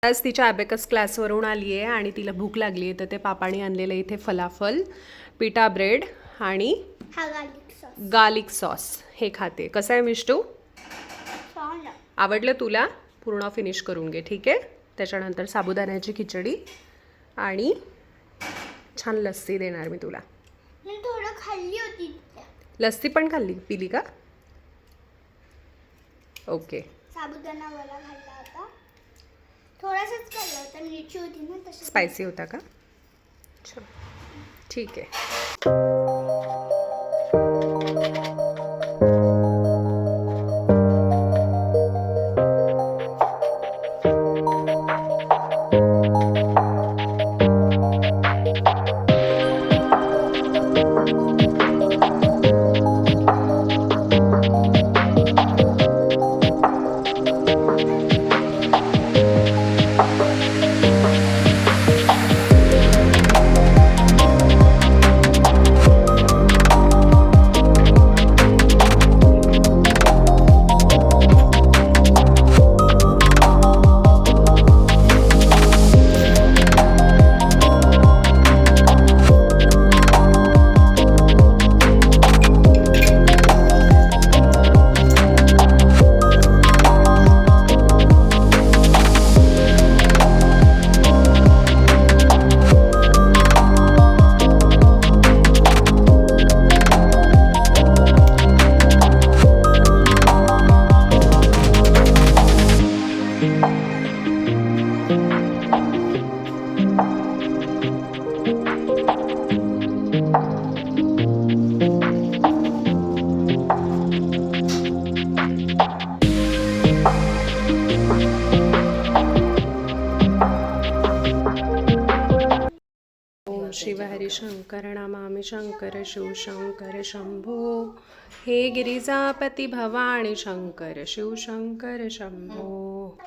आज तिच्या ॲबेकस क्लासवरून आली आहे आणि तिला भूक लागली आहे, तर ते पापाने आणलेलं इथे फलाफल, पिटा ब्रेड आणि गार्लिक सॉस हे खाते. कसं आहे मिष्टू? आवडलं तुला? पूर्ण फिनिश करून घे, ठीक आहे. त्याच्यानंतर साबुदाण्याची खिचडी आणि छान लस्सी देणार मी तुला. थोडं खाल्ली होती. लस्सी पण खाल्ली, पिली का? ओके. साबुदाणा वडा खाल्ला होता, थोडासाच खाल्ला होता, मिरची होती ना तशी. स्पायसी होता का? अच्छा, ठीक आहे. शिवहरी शंकर नमामि शंकर शिवशंकर शंभो. हे गिरिजापती भवानी शंकर शिवशंकर शंभो.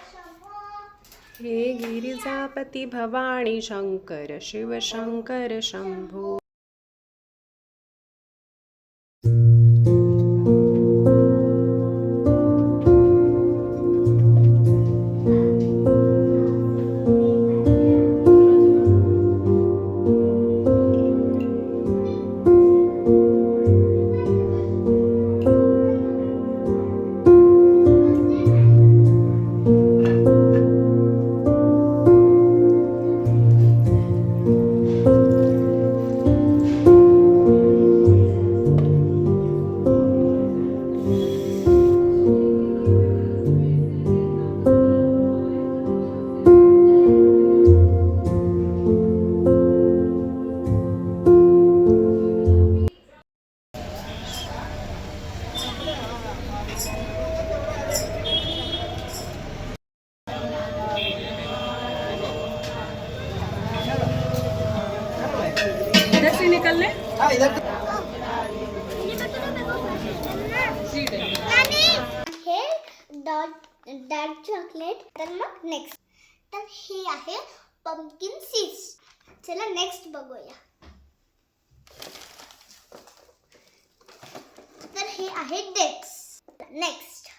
हे गिरिजापती भवानी शंकर शिवशंकर शंभो. निकलने हे डार्क चॉकलेट. तर मग नेक्स्ट तर हे आहे पंपकिन सीड्स. चला नेक्स्ट बघूया. तर हे आहे डेट्स. नेक्स्ट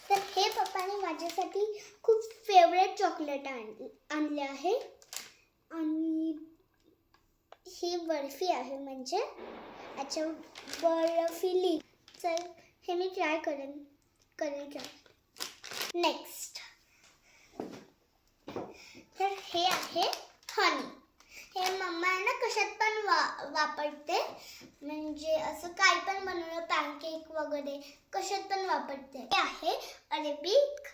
तर हे पप्पाने माझ्यासाठी खूप फेवरेट चॉकलेट आणले आहे. आणि ही बर्फी आहे, म्हणजे याच्या बर्फिली. तर हे मी ट्राय करेन ट्राय. नेक्स्ट तर हे आहे हनी. हे मम्मा आहे ना कशात पण वापरते, म्हणजे असं काय पण बनवलं, पॅनकेक वगैरे कशात पण वापरते. हे आहे अरेबिक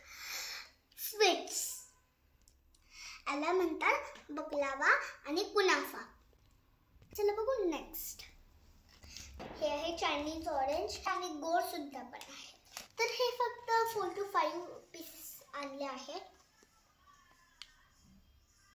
स्वीट्स. याला म्हणतात बकलावा आणि कुनाफा. चला बघू नेक्स्ट. हे आहे चायनीज ऑरेंज आणि गोड सुद्धा पण आहे. तर हे फक्त 4 to 5 पीस आणले आहेत.